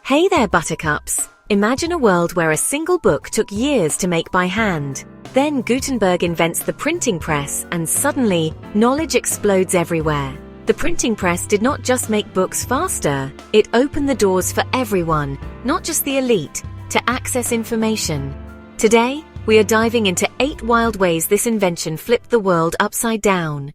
Hey there, buttercups! Imagine a world where a single book took years to make by hand. Then Gutenberg invents the printing press, and suddenly, knowledge explodes everywhere. The printing press did not just make books faster, it opened the doors for everyone, not just the elite, to access information. Today, we are diving into 8 wild ways this invention flipped the world upside down.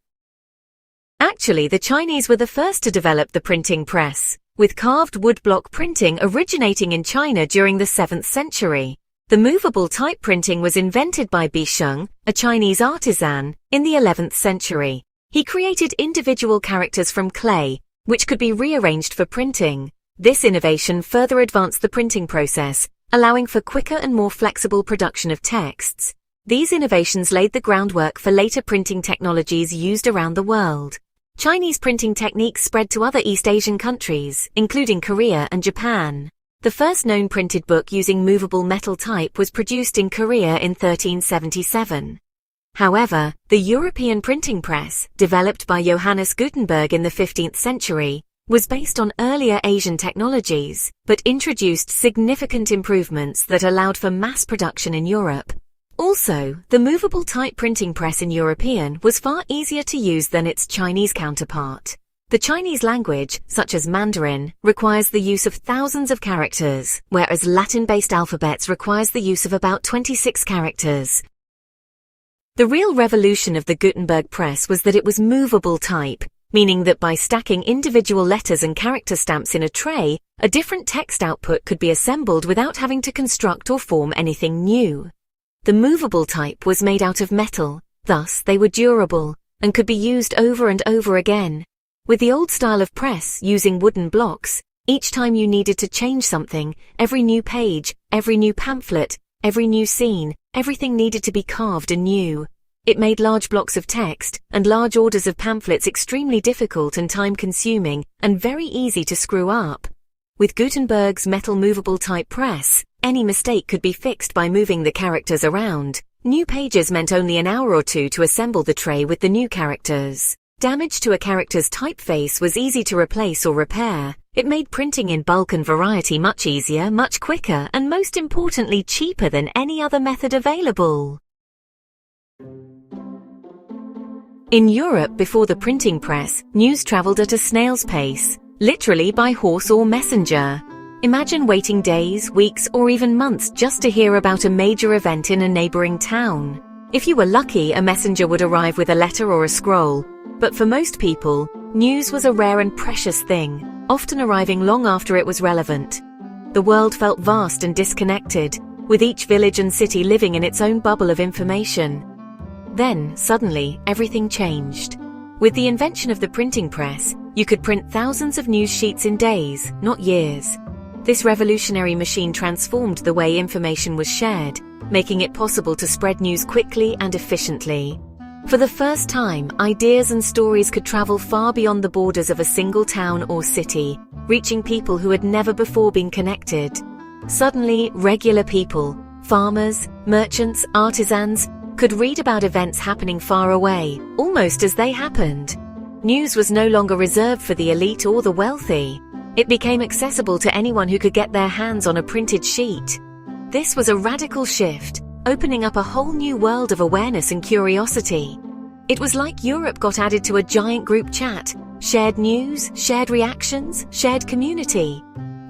Actually, the Chinese were the first to develop the printing press, with carved woodblock printing originating in China during the 7th century. The movable type printing was invented by Bisheng, a Chinese artisan, in the 11th century. He created individual characters from clay, which could be rearranged for printing. This innovation further advanced the printing process, allowing for quicker and more flexible production of texts. These innovations laid the groundwork for later printing technologies used around the world. Chinese printing techniques spread to other East Asian countries, including Korea and Japan. The first known printed book using movable metal type was produced in Korea in 1377. However, the European printing press, developed by Johannes Gutenberg in the 15th century, was based on earlier Asian technologies, but introduced significant improvements that allowed for mass production in Europe. Also, the movable type printing press in European was far easier to use than its Chinese counterpart. The Chinese language, such as Mandarin, requires the use of thousands of characters, whereas Latin-based alphabets requires the use of about 26 characters. The real revolution of the Gutenberg press was that it was movable type, meaning that by stacking individual letters and character stamps in a tray, a different text output could be assembled without having to construct or form anything new. The movable type was made out of metal, thus they were durable, and could be used over and over again. With the old style of press using wooden blocks, each time you needed to change something, every new page, every new pamphlet, every new scene, everything needed to be carved anew. It made large blocks of text and large orders of pamphlets extremely difficult and time-consuming and very easy to screw up. With Gutenberg's metal movable type press, any mistake could be fixed by moving the characters around. New pages meant only an hour or two to assemble the tray with the new characters. Damage to a character's typeface was easy to replace or repair. It made printing in bulk and variety much easier, much quicker, and most importantly cheaper than any other method available. In Europe before the printing press, news traveled at a snail's pace, literally by horse or messenger. Imagine waiting days, weeks, or even months just to hear about a major event in a neighboring town. If you were lucky, a messenger would arrive with a letter or a scroll. But for most people, news was a rare and precious thing, often arriving long after it was relevant. The world felt vast and disconnected, with each village and city living in its own bubble of information. Then, suddenly, everything changed. With the invention of the printing press, you could print thousands of news sheets in days, not years. This revolutionary machine transformed the way information was shared, making it possible to spread news quickly and efficiently. For the first time, ideas and stories could travel far beyond the borders of a single town or city, reaching people who had never before been connected. Suddenly, regular people, farmers, merchants, artisans, could read about events happening far away, almost as they happened. News was no longer reserved for the elite or the wealthy. It became accessible to anyone who could get their hands on a printed sheet. This was a radical shift, opening up a whole new world of awareness and curiosity. It was like Europe got added to a giant group chat, shared news, shared reactions, shared community.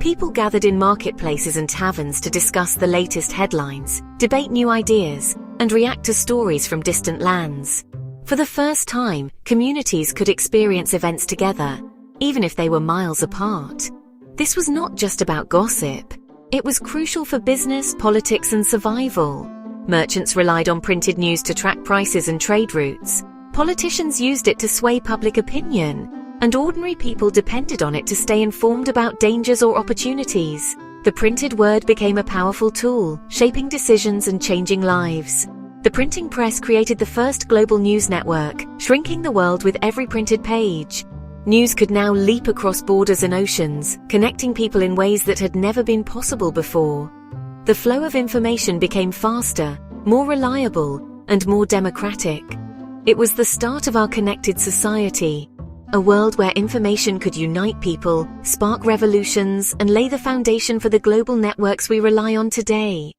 People gathered in marketplaces and taverns to discuss the latest headlines, debate new ideas, and react to stories from distant lands. For the first time, communities could experience events together, even if they were miles apart. This was not just about gossip. It was crucial for business, politics, and survival. Merchants relied on printed news to track prices and trade routes. Politicians used it to sway public opinion, and ordinary people depended on it to stay informed about dangers or opportunities. The printed word became a powerful tool, shaping decisions and changing lives. The printing press created the first global news network, shrinking the world with every printed page. News could now leap across borders and oceans, connecting people in ways that had never been possible before. The flow of information became faster, more reliable, and more democratic. It was the start of our connected society. a world where information could unite people, spark revolutions, and lay the foundation for the global networks we rely on today.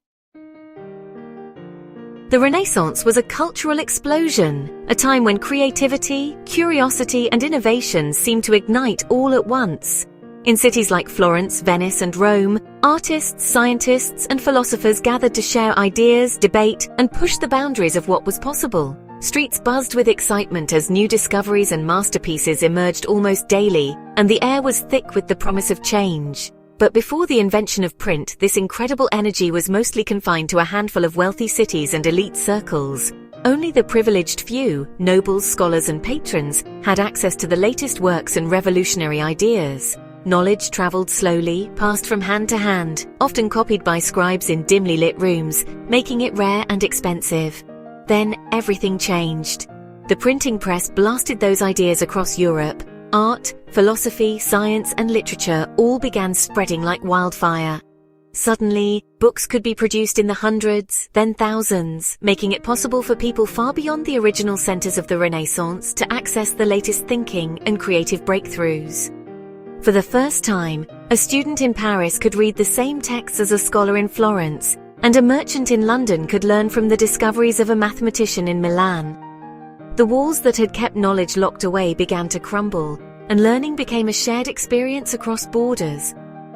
The Renaissance was a cultural explosion, a time when creativity, curiosity, and innovation seemed to ignite all at once. In cities like Florence, Venice, and Rome, artists, scientists, and philosophers gathered to share ideas, debate, and push the boundaries of what was possible. Streets buzzed with excitement as new discoveries and masterpieces emerged almost daily, and the air was thick with the promise of change. But before the invention of print, this incredible energy was mostly confined to a handful of wealthy cities and elite circles. Only the privileged few, nobles, scholars, and patrons, had access to the latest works and revolutionary ideas. Knowledge traveled slowly, passed from hand to hand, often copied by scribes in dimly lit rooms, making it rare and expensive. Then everything changed. The printing press blasted those ideas across Europe. Art, philosophy, science, and literature all began spreading like wildfire. Suddenly, books could be produced in the hundreds, then thousands, making it possible for people far beyond the original centers of the Renaissance to access the latest thinking and creative breakthroughs. For the first time, a student in Paris could read the same texts as a scholar in Florence, and a merchant in London could learn from the discoveries of a mathematician in Milan. The walls that had kept knowledge locked away began to crumble, and learning became a shared experience across borders.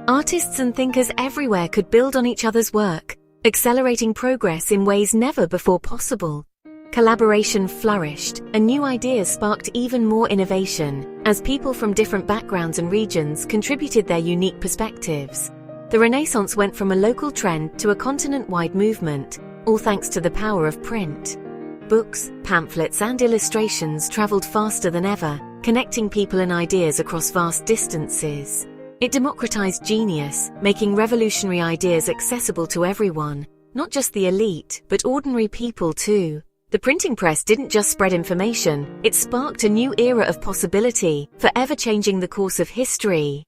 Artists and thinkers everywhere could build on each other's work, accelerating progress in ways never before possible. Collaboration flourished, and new ideas sparked even more innovation, as people from different backgrounds and regions contributed their unique perspectives. The Renaissance went from a local trend to a continent-wide movement, all thanks to the power of print. Books, pamphlets, and illustrations traveled faster than ever, connecting people and ideas across vast distances. It democratized genius, making revolutionary ideas accessible to everyone, not just the elite, but ordinary people too. The printing press didn't just spread information, it sparked a new era of possibility, forever changing the course of history.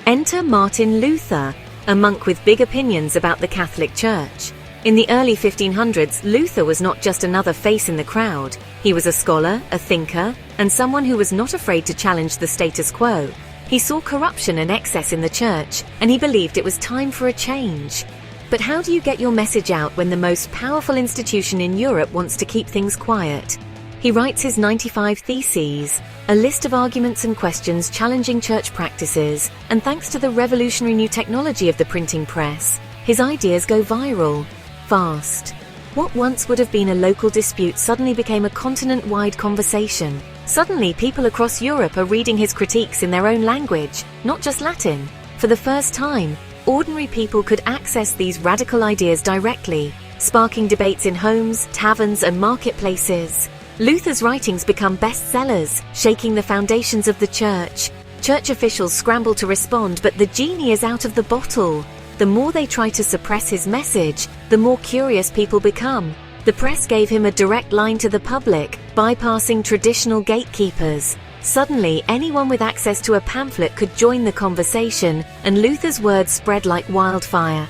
Enter Martin Luther, a monk with big opinions about the Catholic Church. In the early 1500s, Luther was not just another face in the crowd. He was a scholar, a thinker, and someone who was not afraid to challenge the status quo. He saw corruption and excess in the church, and he believed it was time for a change. But how do you get your message out when the most powerful institution in Europe wants to keep things quiet? He writes his 95 Theses, a list of arguments and questions challenging church practices, and thanks to the revolutionary new technology of the printing press, his ideas go viral, fast. What once would have been a local dispute suddenly became a continent-wide conversation. Suddenly, people across Europe are reading his critiques in their own language, not just Latin. For the first time, ordinary people could access these radical ideas directly, sparking debates in homes, taverns, and marketplaces. Luther's writings become bestsellers, shaking the foundations of the church. Church officials scramble to respond, but the genie is out of the bottle. The more they try to suppress his message, the more curious people become. The press gave him a direct line to the public, bypassing traditional gatekeepers. Suddenly, anyone with access to a pamphlet could join the conversation, and Luther's words spread like wildfire.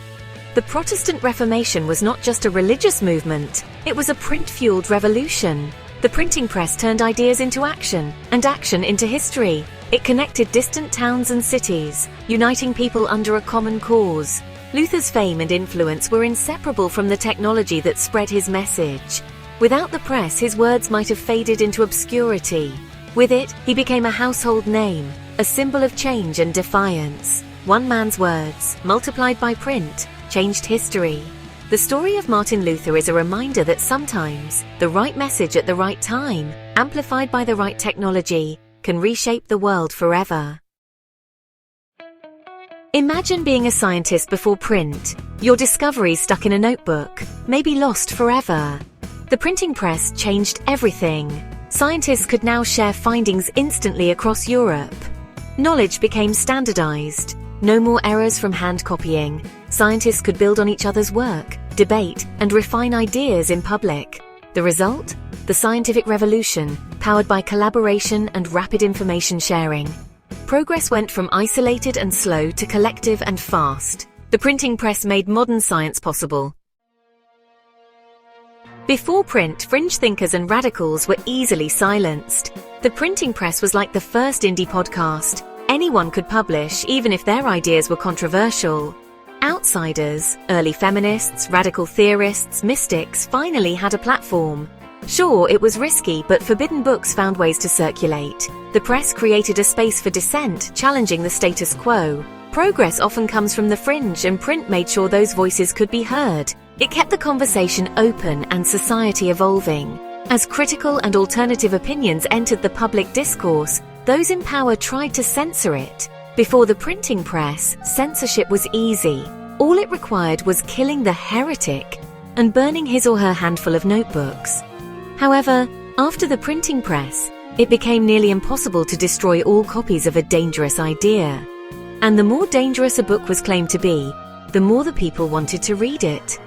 The Protestant Reformation was not just a religious movement, it was a print-fueled revolution. The printing press turned ideas into action, and action into history. It connected distant towns and cities, uniting people under a common cause. Luther's fame and influence were inseparable from the technology that spread his message. Without the press, his words might have faded into obscurity. With it, he became a household name, a symbol of change and defiance. One man's words, multiplied by print, changed history. The story of Martin Luther is a reminder that sometimes the right message at the right time, amplified by the right technology, can reshape the world forever. Imagine being a scientist before print. Your discoveries stuck in a notebook, maybe lost forever. The printing press changed everything. Scientists could now share findings instantly across Europe. Knowledge became standardized. No more errors from hand copying. Scientists could build on each other's work, debate, and refine ideas in public. The result? The scientific revolution, powered by collaboration and rapid information sharing. Progress went from isolated and slow to collective and fast. The printing press made modern science possible. Before print, fringe thinkers and radicals were easily silenced. The printing press was like the first indie podcast. Anyone could publish, even if their ideas were controversial. Outsiders, early feminists, radical theorists, mystics finally had a platform. Sure, it was risky, but forbidden books found ways to circulate. The press created a space for dissent, challenging the status quo. Progress often comes from the fringe, and print made sure those voices could be heard. It kept the conversation open and society evolving. As critical and alternative opinions entered the public discourse, those in power tried to censor it. Before the printing press, censorship was easy. All it required was killing the heretic and burning his or her handful of notebooks. However, after the printing press, it became nearly impossible to destroy all copies of a dangerous idea. And the more dangerous a book was claimed to be, the more the people wanted to read it.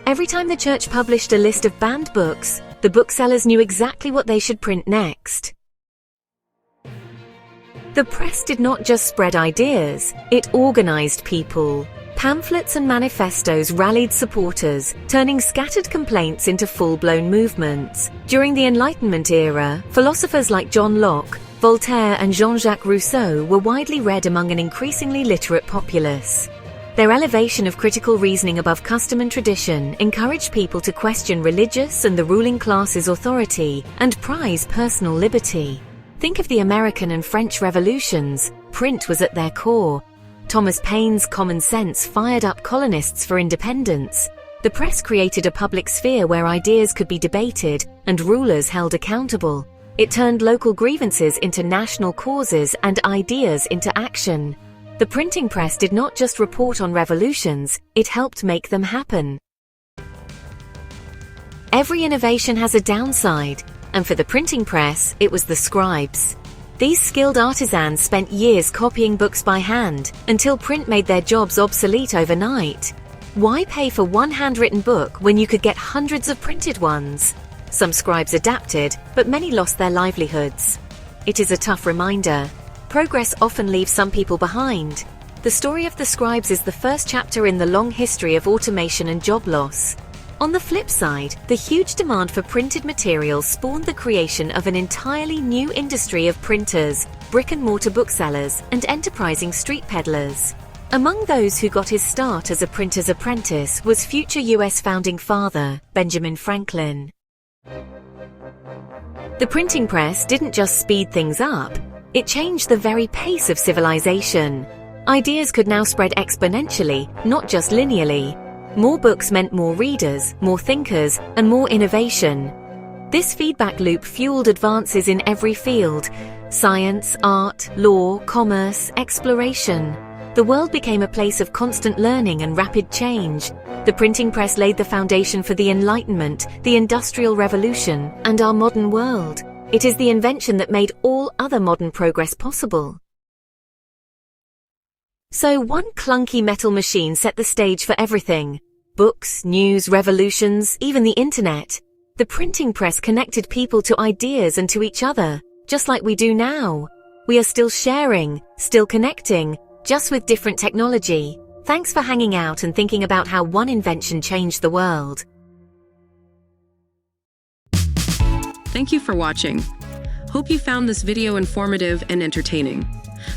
Every time the church published a list of banned books, the booksellers knew exactly what they should print next. The press did not just spread ideas, it organized people. Pamphlets and manifestos rallied supporters, turning scattered complaints into full-blown movements. During the Enlightenment era, philosophers like John Locke, Voltaire and Jean-Jacques Rousseau were widely read among an increasingly literate populace. Their elevation of critical reasoning above custom and tradition encouraged people to question religious and the ruling class's authority and prize personal liberty. Think of the American and French revolutions. Print was at their core. Thomas Paine's common sense fired up colonists for independence. The press created a public sphere where ideas could be debated and rulers held accountable. It turned local grievances into national causes and ideas into action. The printing press did not just report on revolutions, it helped make them happen. Every innovation has a downside, and for the printing press, it was the scribes. These skilled artisans spent years copying books by hand until print made their jobs obsolete overnight. Why pay for one handwritten book when you could get hundreds of printed ones? Some scribes adapted, but many lost their livelihoods. It is a tough reminder. Progress often leaves some people behind. The story of the scribes is the first chapter in the long history of automation and job loss. On the flip side, the huge demand for printed materials spawned the creation of an entirely new industry of printers, brick-and-mortar booksellers, and enterprising street peddlers. Among those who got his start as a printer's apprentice was future U.S. founding father, Benjamin Franklin. The printing press didn't just speed things up, it changed the very pace of civilization. Ideas could now spread exponentially, not just linearly. More books meant more readers, more thinkers, and more innovation. This feedback loop fueled advances in every field: science, art, law, commerce, exploration. The world became a place of constant learning and rapid change. The printing press laid the foundation for the Enlightenment, the Industrial Revolution, and our modern world. It is the invention that made all other modern progress possible. So one clunky metal machine set the stage for everything. Books, news, revolutions, even the internet. The printing press connected people to ideas and to each other, just like we do now. We are still sharing, still connecting, just with different technology. Thanks for hanging out and thinking about how one invention changed the world. Thank you for watching. Hope you found this video informative and entertaining.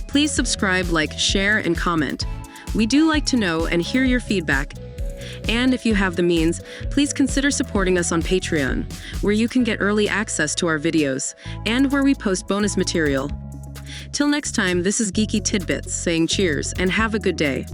Please subscribe, like, share, and comment. We do like to know and hear your feedback. And if you have the means, please consider supporting us on Patreon, where you can get early access to our videos and where we post bonus material. Till next time, this is Geeky Tidbits saying cheers and have a good day.